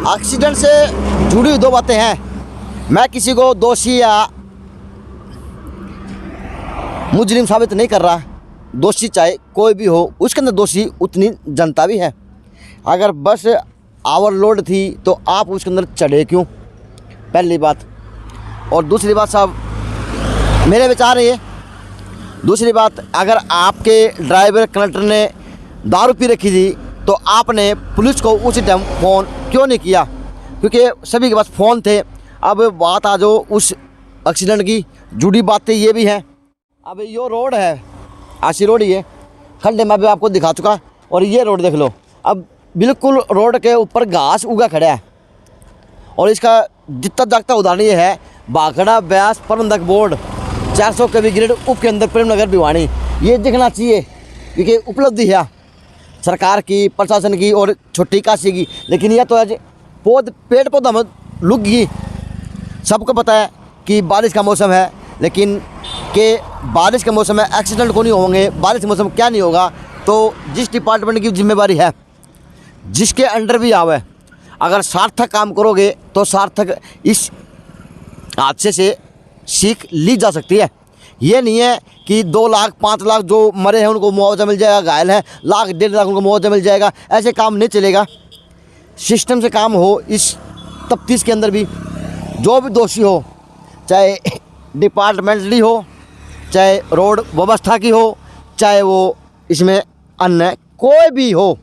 Accident से जुड़ी हुई दो बातें हैं। मैं किसी को दोषी या मुजरिम साबित नहीं कर रहा। दोषी चाहे कोई भी हो, उसके अंदर दोषी उतनी जनता भी है। अगर बस ओवरलोड थी तो आप उसके अंदर चढ़े क्यों, पहली बात। और दूसरी बात साहब, मेरे विचार ये, दूसरी बात, अगर आपके ड्राइवर कंडक्टर ने दारू पी रखी थी तो आपने पुलिस को उसी टाइम फ़ोन क्यों नहीं किया, क्योंकि सभी के पास फ़ोन थे। अब बात आ जाओ उस एक्सीडेंट की, जुड़ी बातें ये भी हैं। अब ये रोड है, आशी रोड, ये खड्डे मैं भी आपको दिखा चुका। और ये रोड देख लो, अब बिल्कुल रोड के ऊपर घास उगा खड़ा है। और इसका जितना जागता उदाहरण ये है, भाखड़ा ब्यास प्रबंधक बोर्ड 400 कभी ग्रेड उपकेंद्र प्रेमनगर भिवानी। ये दिखना चाहिए, क्योंकि उपलब्धि है सरकार की, प्रशासन की और छोटी काशी की। लेकिन यह तो आज पेड़ पौधा में लुक गई। सबको पता है कि बारिश का मौसम है, लेकिन कि बारिश के मौसम में एक्सीडेंट को नहीं होंगे, बारिश के मौसम क्या नहीं होगा। तो जिस डिपार्टमेंट की जिम्मेवारी है, जिसके अंडर भी आवे, अगर सार्थक काम करोगे तो सार्थक इस हादसे से सीख ली जा सकती है। ये नहीं है कि 2 लाख 5 लाख जो मरे हैं उनको मुआवजा मिल जाएगा, घायल हैं 1.5 लाख उनको मुआवजा मिल जाएगा। ऐसे काम नहीं चलेगा। सिस्टम से काम हो। इस तफ्तीश के अंदर भी जो भी दोषी हो, चाहे डिपार्टमेंटली हो, चाहे रोड व्यवस्था की हो, चाहे वो इसमें अन्य कोई भी हो,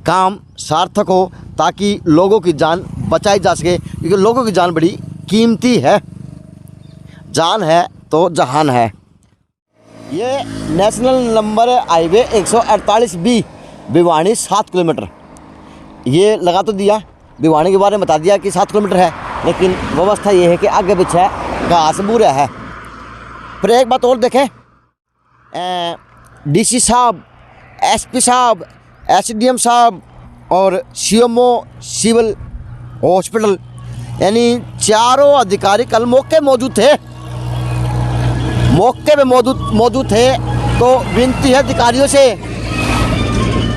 काम सार्थक हो ताकि लोगों की जान बचाई जा सके। क्योंकि लोगों की जान बड़ी कीमती है। जान है तो जहान है। ये national number highway 148B Bhiwani 7 kilometre. ये लगा तो दिया, भिवानी के बारे में बता दिया कि 7 किलोमीटर है, लेकिन व्यवस्था ये है कि आगे पीछे घास बुरा है। फिर एक बात और देखें, डीसी साहब, एसपी साहब, एसडीएम साहब और सीएमओ सिविल हॉस्पिटल, यानी चारों अधिकारी कल मौके मौजूद थे। मौके पे मौजूद थे। तो विनती है अधिकारियों से,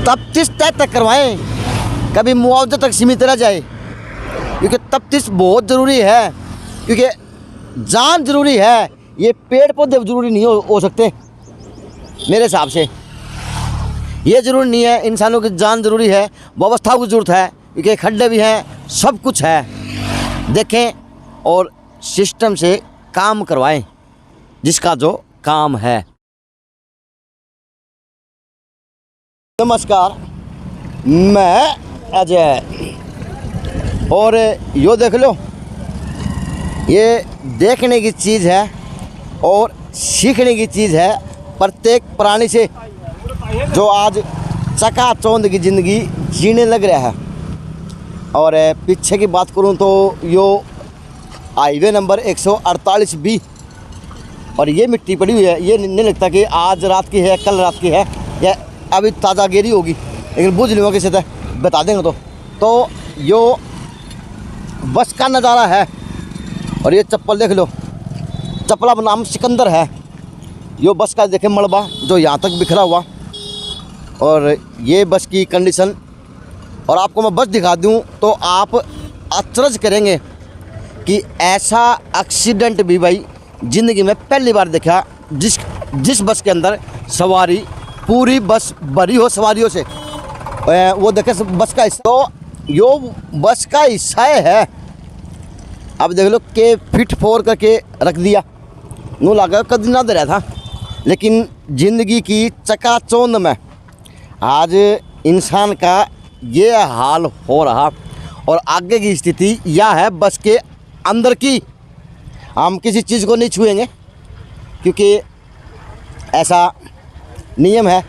तफ्तीश तय तक करवाएं, कभी मुआवजे तक सीमित रह जाए। क्योंकि तफ्तीश बहुत ज़रूरी है, क्योंकि जान ज़रूरी है। ये पेड़ पौधे ज़रूरी नहीं हो सकते मेरे हिसाब से। ये ज़रूरी नहीं है, इंसानों की जान ज़रूरी है, व्यवस्था की ज़रूरत है, क्योंकि खड्डे भी हैं, सब कुछ है। देखें और सिस्टम से काम करवाएं, जिसका जो काम है। नमस्कार, मैं अजय। और यो देख लो, ये देखने की चीज़ है और सीखने की चीज़ है प्रत्येक प्राणी से, जो आज चकाचौंध की ज़िंदगी जीने लग रहा है। और पीछे की बात करूं तो यो हाईवे नंबर 148B, और ये मिट्टी पड़ी हुई है। ये नहीं लगता कि आज रात की है, कल रात की है, या अभी ताज़ा गिरी होगी, लेकिन बुझ नहीं होगी, सीधे बता देंगे। तो यो बस का नज़ारा है। और ये चप्पल देख लो, चप्पला का नाम सिकंदर है। यो बस का देखें मलबा जो यहाँ तक बिखरा हुआ, और ये बस की कंडीशन। और आपको मैं बस दिखा दूँ तो आप अचरज करेंगे कि ऐसा एक्सीडेंट भी भाई ज़िंदगी में पहली बार देखा, जिस बस के अंदर सवारी, पूरी बस भरी हो सवारियों से। वो देखे बस का हिस्सा, तो यो बस का हिस्सा है। अब देख लो के फिट फोर करके रख दिया, नू लगा कभी ना दे रहा था। लेकिन ज़िंदगी की चकाचौंध में आज इंसान का ये हाल हो रहा। और आगे की स्थिति यह है बस के अंदर की। हम किसी चीज़ को नहीं छुएंगे, क्योंकि ऐसा नियम है,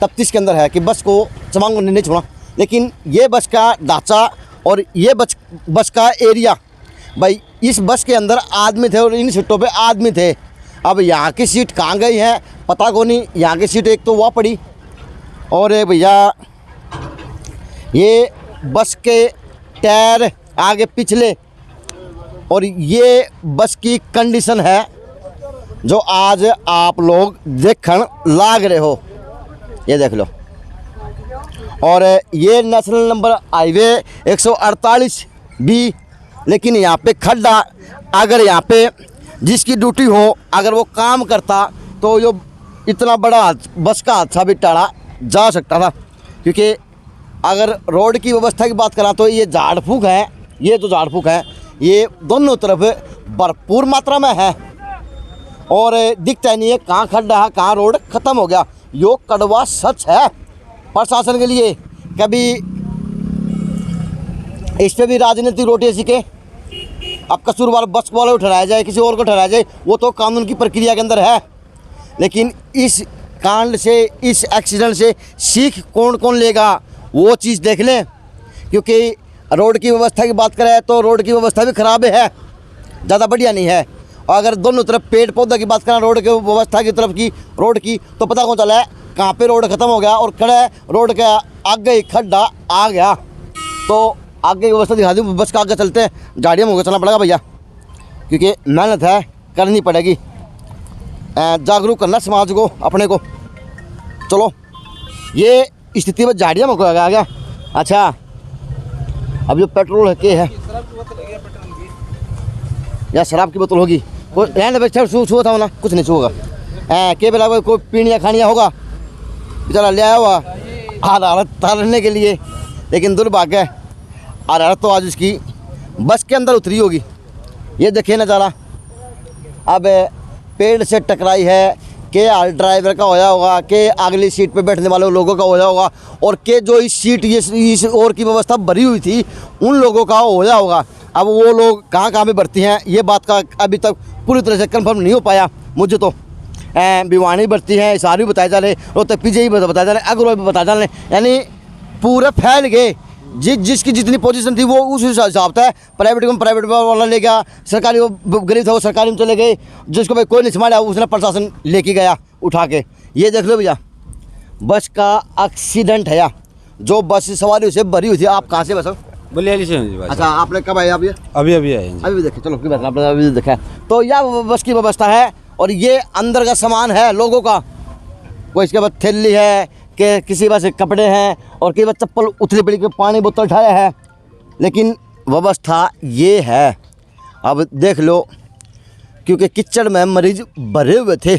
तफ्तीश के अंदर है कि बस को चमांग नहीं छुना। लेकिन ये बस का ढांचा और ये बस का एरिया, भाई इस बस के अंदर आदमी थे और इन सीटों पे आदमी थे। अब यहाँ की सीट कहाँ गई है पता को नहीं। यहाँ की सीट एक तो वहाँ पड़ी, और भैया ये बस के टायर आगे पिछले, और ये बस की कंडीशन है जो आज आप लोग देखने लाग रहे हो। ये देख लो। और ये नेशनल नंबर हाईवे 148 बी। लेकिन यहाँ पे खड्डा, अगर यहाँ पे जिसकी ड्यूटी हो अगर वो काम करता तो यो इतना बड़ा बस का हादसा भी टाला जा सकता था। क्योंकि अगर रोड की व्यवस्था की बात करा तो ये झाड़ फूक है, ये जो झाड़ फूक है ये दोनों तरफ भरपूर मात्रा में है और दिखता नहीं है कहाँ खड्डा है कहाँ रोड ख़त्म हो गया। यो कड़वा सच है प्रशासन के लिए। कभी इस पर भी राजनीतिक रोटी सीखे, अब कसूरवार बस वाले को ठहराया जाए किसी और को ठहराया जाए वो तो कानून की प्रक्रिया के अंदर है। लेकिन इस कांड से, इस एक्सीडेंट से सीख कौन कौन लेगा वो चीज़ देख लें। क्योंकि रोड की व्यवस्था की बात करें तो रोड की व्यवस्था भी ख़राब है, ज़्यादा बढ़िया नहीं है। और अगर दोनों तरफ पेड़ पौधा की बात करें रोड की व्यवस्था की तरफ की रोड की तो पता कौन चला है कहाँ पे रोड ख़त्म हो गया और खड़े रोड के आगे ही खड्डा आ गया। तो आगे की व्यवस्था दिखा दी, बस का आगे चलते हैं, झाड़ियों में होकर चलना पड़ेगा भैया क्योंकि मेहनत है करनी पड़ेगी, जागरूक करना समाज को अपने को। चलो ये स्थिति में झाड़ियों में आ गया। अच्छा अब जो पेट्रोल है के है या शराब की बोतल होगी कोई रहने छुआ था ना कुछ नहीं छुएगा के बेला कोई पीनिया खानिया होगा बेचारा ले आया हुआ हरारत तारने के लिए। लेकिन दुर्भाग्य है हरारत तो आज उसकी बस के अंदर उतरी होगी। ये देखिए नज़ारा, अब पेड़ से टकराई है के हाल ड्राइवर का होया होगा के अगली सीट पे बैठने वाले लोगों का होया होगा और के जो इस सीट ये इस और की व्यवस्था भरी हुई थी उन लोगों का होया होगा। अब वो लोग कहाँ कहाँ पे भर्ती हैं ये बात का अभी तक पूरी तरह से कंफर्म नहीं हो पाया मुझे। तो भिवानी भर्ती हैं, हिसार भी बताए जा रहे, रोहतक पीजे ही बताए जा रहे, अग्रवाल भी बताए जा रहे, यानी पूरे फैल गए। जिसकी जितनी पोजीशन थी वो उस हिसाब था। प्राइवेट को प्राइवेट वाला ले गया, सरकारी वो गरीब था वो सरकारी में चले गए, जिसको भाई कोई नहीं संभाला उसने प्रशासन लेके गया उठा के। ये देख लो भैया बस का एक्सीडेंट है, जो बस सवारी से भरी हुई थी। आप कहाँ से बस? बलियाली से। अच्छा आपने कब आए? आप ये अभी आए अभी देखे, चलो बात आपने अभी देखा। तो यह बस की व्यवस्था है और ये अंदर का सामान है लोगों का, कोई इसके बाद थैली है कि किसी पास कपड़े हैं और किसी बार चप्पल उतरी पड़ी के पानी बोतल उठाया है। लेकिन व्यवस्था ये है, अब देख लो क्योंकि कीचड़ में मरीज भरे हुए थे।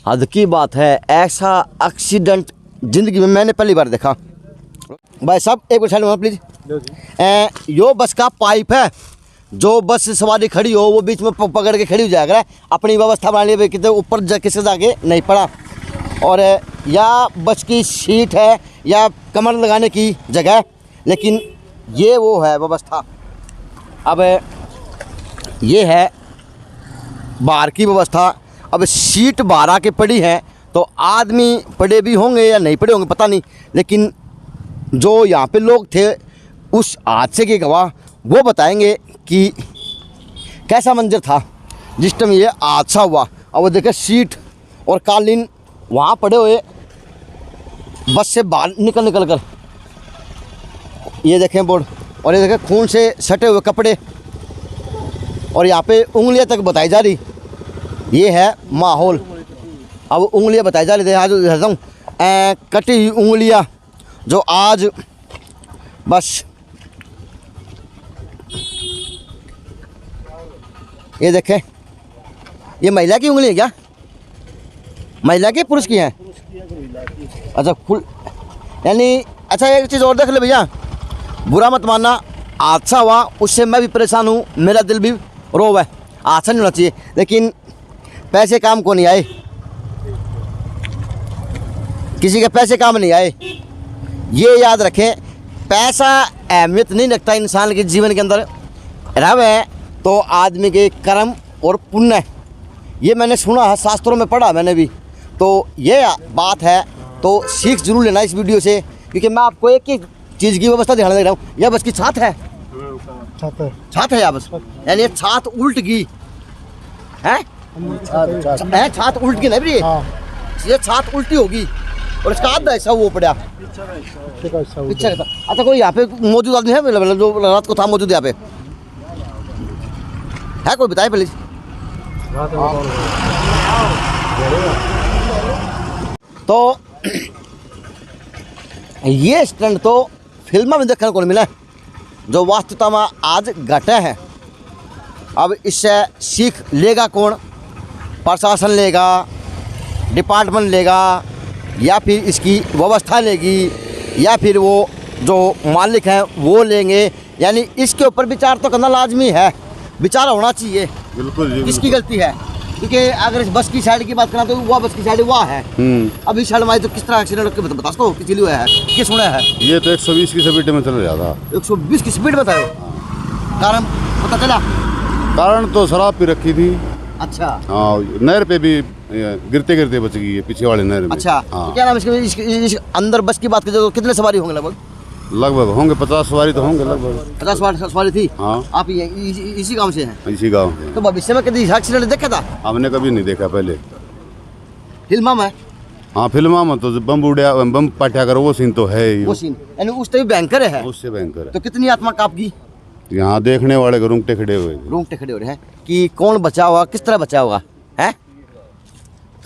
हद की बात है, ऐसा एक्सीडेंट ज़िंदगी में मैंने पहली बार देखा। भाई साहब एक बार साइड में प्लीज़। यो बस का पाइप है, जो बस सवारी खड़ी हो वो बीच में पकड़ के खड़ी हो जाएगा, अपनी व्यवस्था बना ली कितने ऊपर किसी जाके नहीं पड़ा। और या बस की सीट है या कमर लगाने की जगह, लेकिन ये वो है व्यवस्था। अब ये है बाहर की व्यवस्था। अब सीट बाहर आके पड़ी है तो आदमी पड़े भी होंगे या नहीं पड़े होंगे पता नहीं, लेकिन जो यहाँ पे लोग थे उस हादसे के गवाह वो बताएंगे कि कैसा मंजर था जिस टाइम ये हादसा हुआ। और वो देखे सीट और कालीन वहाँ पड़े हुए बस से बाहर निकल कर, ये देखें बोर्ड और ये देखें खून से सटे हुए कपड़े और यहाँ पे उंगलियाँ तक बताई जा रही। ये है माहौल। अब उंगलियाँ बताई जा रही थी, आज कटी हुई उंगलियाँ जो आज बस ये देखें, ये महिला की उंगली है क्या? महिला की पुरुष की है? अच्छा फुल यानी। अच्छा एक चीज़ और देख ले भैया, बुरा मत मानना, हादसा हुआ उससे मैं भी परेशान हूँ, मेरा दिल भी रोब है, हादसा नहीं होना चाहिए। लेकिन पैसे काम को नहीं आए, किसी के पैसे काम नहीं आए, ये याद रखें। पैसा अहमियत नहीं रखता इंसान के जीवन के अंदर, रहे तो आदमी के कर्म और पुण्य, ये मैंने सुना है, शास्त्रों में पढ़ा मैंने भी। तो ये बात है, तो सीख जरूर लेना इस वीडियो से, क्योंकि मैं आपको एक ही चीज़ की व्यवस्था ध्यान दे रहा हूँ। यह बस की छात है, छात है या बस, यानी ये छात उल्ट गई है, छात उल्ट गई नहीं, ये छात उल्टी होगी और इसका आधा ऐसा वो पड़ा पीछे। अच्छा कोई यहाँ पे मौजूद आदमी है जो रात को था मौजूद यहाँ पे है? कोई बताए प्लीज। तो ये स्टंट तो फिल्म में देखने को नहीं मिला, जो वास्तविकता में आज घटे हैं। अब इससे सीख लेगा कौन? प्रशासन लेगा, डिपार्टमेंट लेगा, या फिर इसकी व्यवस्था लेगी, या फिर वो जो मालिक हैं वो लेंगे। यानी इसके ऊपर विचार तो करना लाजमी है, विचार होना चाहिए। बिल्कुल जी, किसकी गलती है? क्योंकि अगर इस बस की साइड की बात करना तो वह बस की साइड वह है। अब इस साइड में तो किस तरह एक्सीडेंट बता सको किस लिए हुआ है, किस सुना है? ये तो 120 की स्पीड में चल रहा था। 120 की स्पीड बताओ, कारण पता चला? कारण तो शराब पी रखी थी। अच्छा हाँ, नहर पे भी गिरते गिरते बच गई है, पीछे वाले नहर में। अच्छा हाँ। तो क्या नाम इसके अंदर बस की बात करें तो कितने सवारी होंगे? लगभग लगभग होंगे 50 सवारी तो होंगे लगभग। 50 सवारी थी। हाँ। आप इसी गांव से हैं? इसी गाँव से। तो भविष्य में कभी एक्सीडेंट देखा था? हमने कभी नहीं देखा पहले। फिल्म में? हाँ, फिल्म में तो बम उड़ा, बम पाठ्या करो, वो सीन तो है ही। वो सीन यानी उस तभी भयंकर है। उससे भयंकर है। तो कितनी आत्मा कांपगी? यहाँ देखने वाले को रूंगटे खड़े हुए। रूंगटे खड़े हो रहे हैं कि कौन बचा होगा, किस तरह बचा होगा है।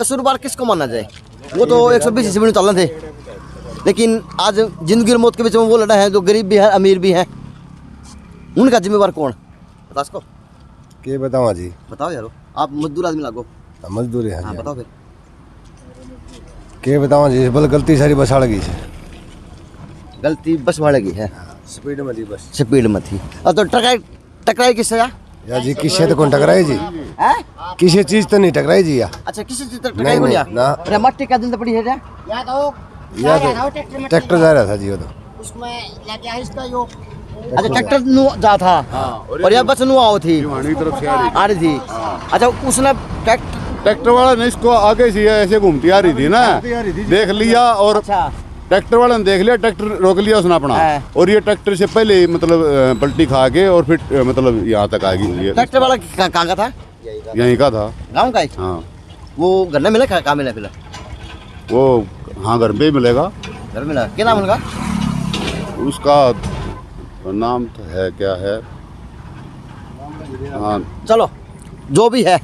कसूरवार किसको माना जाए? वो तो 120 स्पीड में चल रहे थे, लेकिन आज जिंदगी और मौत के बीच में वो लड़ा है, जो गरीब भी है अमीर भी है। उनका जिम्मेवार कौन बता सको? के बताओ जी? बताओ यारो, आप मजदूर आदमी लागो। मजदूरी है। हाँ बताओ फिर। के बताओ जी? बल गलती सारी बस अड़ गई है। गलती बस वाले की है, स्पीड में थी बस। स्पीड में थी। अब तो टकराई किससे या जी? किससे तो कौन टकराई जी? है? किसी चीज तो नहीं टकराई जी या? अच्छा किसी चीज टकराई बोलिया ना। अरे मट्टी का दिन तो पड़ी है क्या? या तो ट्रैक्टर जा रहा था जी वो तो। उसमें लगे है इसका यो। अच्छा ट्रैक्टर नु जा था और यह बस नु आओ थी, की तरफ से आ रही थी। अच्छा उसने ट्रैक्टर वाला ने इसको आगे से ऐसे घूमती आ रही थी ना, देख लिया और अच्छा ट्रैक्टर वाले ने देख लिया, ट्रैक्टर रोक लिया उसने अपना। हाँ। और ये ट्रैक्टर से पहले मतलब पलटी खा के और फिर मतलब यहाँ तक आ गई। ट्रैक्टर वाला कहाँ का था? यहीं का था, गाँव का ही। हाँ। वो घर में मिला, कहाँ मिला? फिर वो हाँ, घर पे ही मिलेगा। घर मिला। क्या नाम उनका? उसका नाम तो है, क्या है, हाँ। चलो जो भी है,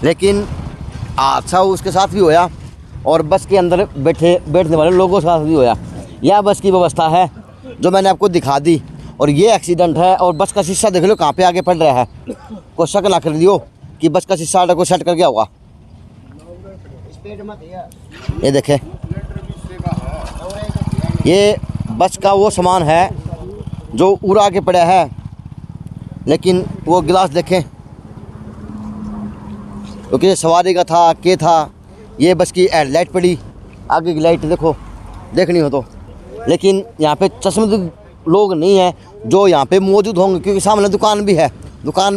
लेकिन अच्छा उसके साथ भी होया और बस के अंदर बैठने वाले लोगों के साथ भी होया। यह बस की व्यवस्था है जो मैंने आपको दिखा दी, और ये एक्सीडेंट है। और बस का शीशा देख लो कहाँ पे आगे पड़ रहा है। कोई शक ना कर दियो कि बस का शीशा को सेट कर गया होगा। ये देखे, ये बस का वो सामान है जो उड़ा के पड़ा है, लेकिन वो गिलास देखें क्योंकि सवारी का था के था। ये बस की हेडलाइट पड़ी, आगे की लाइट देखो, देखनी हो तो। लेकिन यहाँ पे चश्मदीद लोग नहीं हैं जो यहाँ पे मौजूद होंगे, क्योंकि सामने दुकान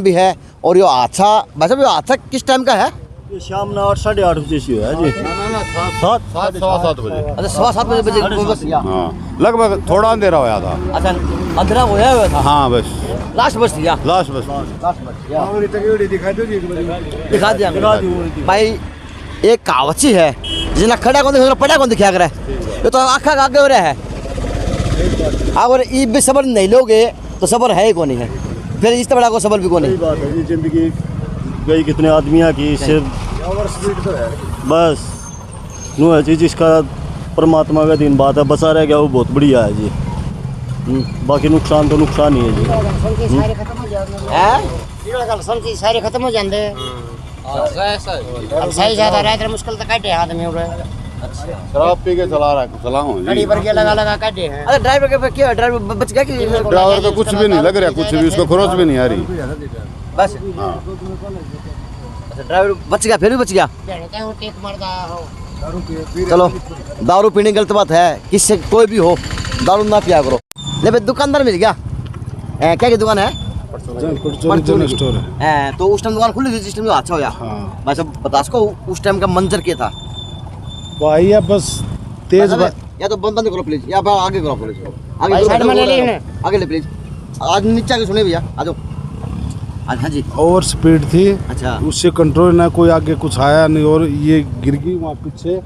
भी है। और ये हादसा, वैसे भी हादसा किस टाइम का है? ये शाम ना 8 साढ़े 8 बजे से है जी। 7 बजे। अच्छा 7:15 बजे कोई बस या? हाँ, लगभग थोड़ा अंधेरा होया था। अच्छा अंधेरा होया हुआ था। हाँ, बस लास्ट बस थी या? लास्ट बस। दिखा दिया भाई। एक कहावत सी है, जितना खड़ा कौन दिखा पड़ा कौन दिखा करे, ये तो आखा आगे हो रहा है। अगर ये भी सबर नहीं लोगे तो सबर है ही कौन है, फिर इस बड़ा को सबर भी कौन है। बात है जी, जिंदगी गई कितने आदमियों की सिर्फ बस नो है जी। जिसका परमात्मा का दिन बात है, बसा रह गया वो बहुत बढ़िया है जी। बाकी नुकसान तो नुकसान ही है जी। सारे खत्म हो जाते सारे खत्म हो जाते। सही ज्यादा रहते मुश्किल तो काटे आदमी उड़े। शराब पी के चलाओ गाड़ी पर के लगा काटे हैं। अरे ड्राइवर के क्या ड्राइवर बच गया कि? ड्राइवर को कुछ भी नहीं लग रहा, कुछ भी उसको खरोच भी नहीं आ रही। बस हाँ। अच्छा ड्राइवर बच गया, फिर भी बच गया। टेक मरदा हो। चलो दारू पीने गलत बात है, किससे कोई भी हो दारू ना पिया करो। ले भाई दुकानदार मिल गया। क्या की दुकान है? स्टोर है। तो उस टाइम दुकान खुली थी जिस टाइम अच्छा होया। हाँ। मैं सब बता सको उस टाइम का मंजर क्या था? भाई या बस तेज या तो बंद करो प्लीज, या आगे करो प्लीज, आगे भाई साइड में ले लेना। आगे ले प्लीज। आज नीचे आके सुने भैया, आ जाओ। हाँ जी। ओवर स्पीड थी, अच्छा उससे कंट्रोल ना, कोई आगे कुछ आया नहीं और ये गिर गई वहाँ पीछे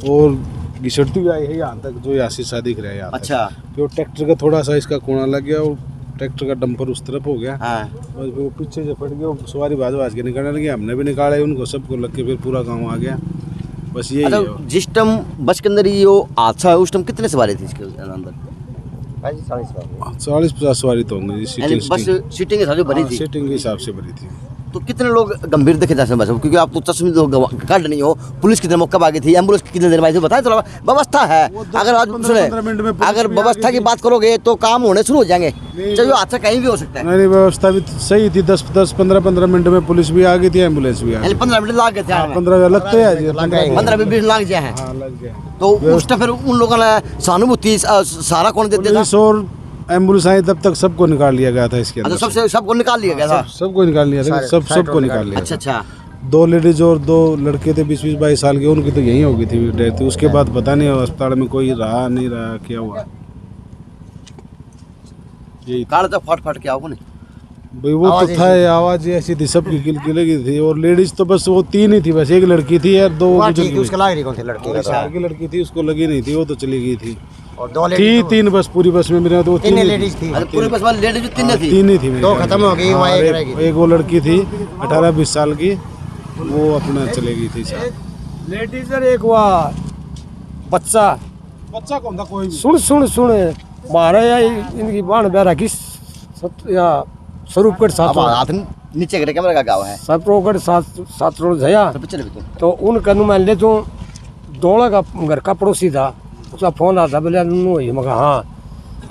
और घिसटती हुई आई है यहाँ तक, जो यहाँ शीशा दिख रहा है यहाँ तक। अच्छा। फिर ट्रैक्टर का थोड़ा सा इसका कोना लग गया और ट्रैक्टर का डंपर उस तरफ हो गया। हाँ। और फिर वो पीछे से फट गया, सवारी भाज के निकलने लगी, हमने भी निकाले उनको, सबको लग के फिर पूरा गाँव आ गया। बस यही अच्छा, है। जिस टाइम बस के अंदर ये वो हादसा है उस टाइम कितने सवारी थी इसके अंदर? 40-50 सवारी तो होंगे जी, यानी सीटिंग बस सीटिंग के साथ भरी थी। सीटिंग के हिसाब से भरी थी। तो कितने लोग गंभीर देखे जा सकते हैं बस में? क्योंकि आप तो चश्मे तो काट नहीं हो, पुलिस कितने मौका आ गई थी, एम्बुलेंस कितने देर में आई थी, बताएं थोड़ा। व्यवस्था है, अगर आज 15 मिनट में सुने, पुलिस अगर भी आ व्यवस्था गई की थी। बात करोगे तो काम होने शुरू हो जाएंगे, चाहे हादसा कहीं भी हो सकता है। नहीं व्यवस्था भी सही थी, 10-15 मिनट में पुलिस भी आ गई थी, एम्बुलेंस भी आ यानी गई। 15 मिनट लग गए थे, 15 लगते हैं जी, 15-20 लग गए हैं। हाँ लग गया। तो उस टाइम फिर उन लोगों ने सहानुभूति सारा कौन देते था? पुलिस और एम्बुलेंस आई तब तक सबको निकाल लिया गया था इसके अच्छा, अंदर। सबको निकाल लिया गया था। सबको निकाल लिया था, सबको निकाल लिया अच्छा था। अच्छा। 2 लेडीज और 2 लड़के थे 20-22 साल के, उनकी तो यहीं हो गई थी डेथ। उसके बाद पता नहीं अस्पताल में कोई रहा नहीं रहा, क्या हुआ यही था। काल तो फट क्या होगा नहीं। भाई वो तो था, आवाज ऐसी थी, सबकी किलकी लगी थी। और लेडीज तो बस वो 3 ही थी, बस एक लड़की थी यार, 2 ठीक है, उसका लाग रही कौन थी लड़की का? 4 साल की लड़की थी, उसको लगी नहीं थी, वो तो चली गई थी। और 2 थी लेडीज 3 बस पूरी बस में मेरे तो 3 तीन लेडीज थी। अच्छा, पूरे बस वाली लेडीज 3 थी। 3 ही थी मेरे 2 ख्याल खत्म में। हो गई, वहाँ हाँ, एक रह गई। एक वो लड़की थी 18-20 साल की, वो अपना चले गई थी शायद। लेडीज और एक वहाँ बच्चा। बच्चा कौन था? कोई भी। सुन मारे या इनकी बाण बेरा की या स्वरूपगढ़ साथ अब हाथ नीचे करे कैमरा का गाँव है स्वरूपगढ़ साथ रोड झया। तो चले भी तुम। तो उन कनु मान ले तो दौड़ा का घर का पड़ोसी था, उसका फोन आता बोले नू ही मगा हाँ।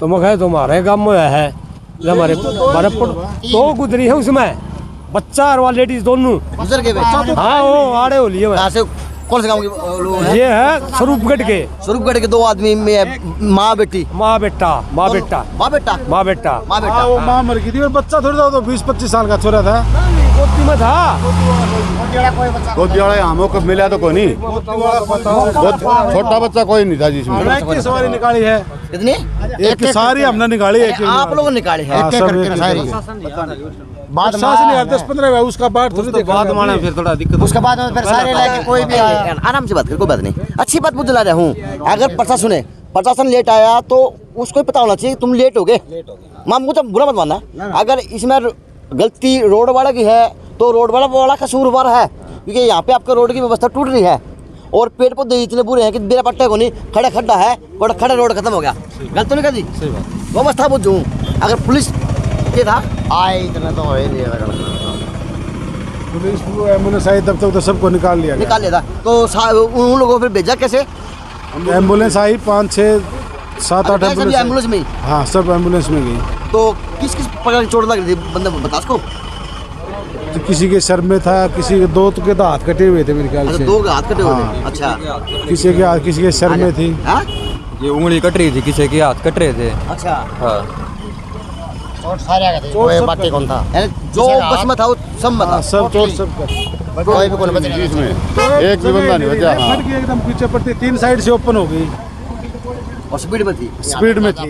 तो मगा तो हमारे गाँव में है, हमारे 2 गुजरी है उसमें, बच्चा और वहाँ लेडीज दोनों। गुजर गए वे। हाँ वो आड़े हो लिए यहाँ से कौन से गाँव के लोग हैं? ये है स्वरूपगढ़ के स्वरूपगढ़ के 2 आदमी में माँ बेटी। माँ बेटा माँ बेटा। माँ बेटा माँ बेटा। हाँ, वो माँ मर गई थी और बच्चा थोड़ा था, तो 20-25 साल का छोरा था। गोदी में था। गोदी वाले हमों को मिला तो कोई नहीं, छोटा बच्चा कोई नहीं था जिसमें। एक की सवारी निकाली है, कितनी? एक की सारी हमने निकाली, एक आप लोगों ने निकाले हैं। हाँ, सब एक बाद में 10-15 उसका बाद थोड़ी देखा फिर थोड़ा दिक्कत। उसके बाद में फिर सारे लेके कोई भी आया। आराम से बात कर, कोई बात नहीं। अच्छी बात मुझे ला रहा हूँ। अगर प्रशासन लेट आया तो उसको ही पता होना चाहिए तुम लेट हो गए। मां मुझे बुरा मत मानना, अगर इसमें गलती रोड वाला की है तो रोड वाला कसूरवार है, क्योंकि यहाँ पे आपका रोड की व्यवस्था टूट रही है और पेड़ पौधे इतने बुरे हैं कि बिना पट्टे को नहीं, खड़ा खड्डा है और खड़ा रोड खत्म हो गया। गलत तो नहीं कर दी, व्यवस्था बुझू। अगर पुलिस के था आए इतना तो है नहीं। पुलिस वो एम्बुलेंस आई तब तक तो सबको निकाल लिया निकाल लेता तो उन लोगों को फिर भेजा कैसे? गया। एम्बुलेंस आई 5-6-7-8 सभी एम्बुलेंस में ही? हाँ सब एम्बुलेंस में गई। तो किस प्रकार की चोट लग रही थी बंदे बता उसको? तो किसी के सर में था, किसी के 2 के तो हाथ कटे हुए थे मेरे ख्याल अच्छा, से। 2 हाथ कटे हुए थे। हाँ। अच्छा, किसी के हाथ, किसी के सर में थी। हाँ? ये उंगली कट रही थी, किसी के हाथ कट रहे थे। अच्छा, हाँ चोट सारे आ गए थे, कोई बाकी कौन था? यानी जो बस में था वो सब में था। हाँ, सब चोट सब कर। कोई भी कौन बच नहीं। इसमें एक भी बंदा नहीं बचा। हाँ। फट गई एकदम पीछे पड़ती, 3 साइड से ओपन हो गई, और स्पीड में थी। स्पीड में थी।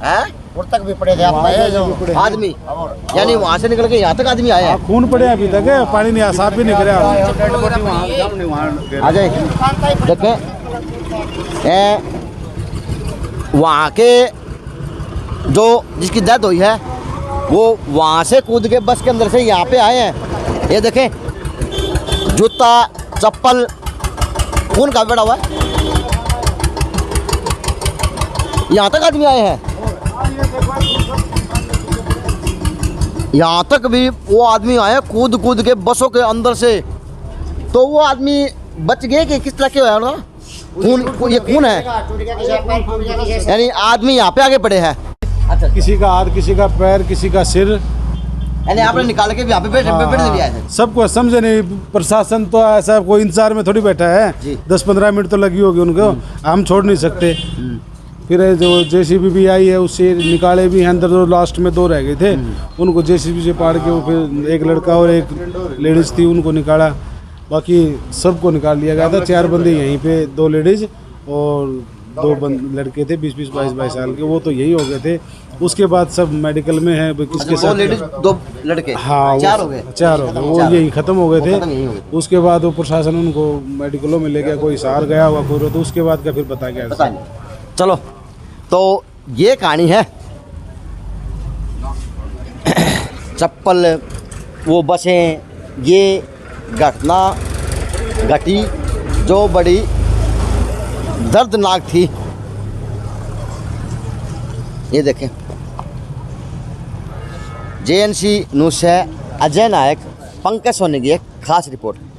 हैं? उड़ तक भी पड़े थे आप जो आदमी यानी वहाँ से निकल के यहाँ तक आदमी आए हैं। हाँ, खून पड़े अभी तक है, पानी नहीं, साफ भी नहीं करे। आ जाए देखें, वहाँ के जो जिसकी डेथ हुई है वो वहाँ से कूद के बस के अंदर से यहाँ पे आए हैं। ये देखें, जूता चप्पल खून का बैठा हुआ है। यहाँ तक आदमी आए हैं, यहाँ तक भी वो आदमी आए कूद के बसों के अंदर से। तो वो आदमी बच गए कि किस तरह के हुआ ना? खून, ये खून है, यानी आदमी यहाँ पे आगे पड़े हैं। अच्छा, किसी का हाथ, किसी का पैर, किसी का सिर, यानी आपने निकाल के भी यहाँ पे बैठ दिया है। सबको समझे नहीं। प्रशासन तो ऐसा कोई इंतजार में थोड़ी बैठा है, जी। 10-15 मिनट तो लगी होगी उनको, हम छोड़ नहीं सकते। फिर जो जेसीबी भी आई है उससे निकाले भी हैं अंदर, जो लास्ट में 2 रह गए थे उनको जेसीबी से पाड़ के वो फिर एक लड़का और एक लेडीज़ थी उनको निकाला, बाकी सबको निकाल लिया गया था। 4 बंदे यहीं पे, 2 लेडीज़ और 2 लड़के थे 20-20, 22-22 साल के, वो तो यही हो गए थे। उसके बाद सब मेडिकल में है। किसके 2 साथ? लेडीज 2 लड़के, हाँ 4 हो गए। 4 हो गए, वो यही खत्म हो गए वो खत्म यहीं हो थे। गए। उसके बाद वो प्रशासन उनको मेडिकलों में ले गया, कोई सहार गया हुआ कोई, तो उसके बाद का फिर बता गया। पता नहीं। चलो, तो ये कहानी है चप्पल, वो बसें, ये घटना घटी जो बड़ी दर्दनाक थी। ये देखें, JNC न्यूज़ से अजय नायक, पंकज सोनी की एक खास रिपोर्ट।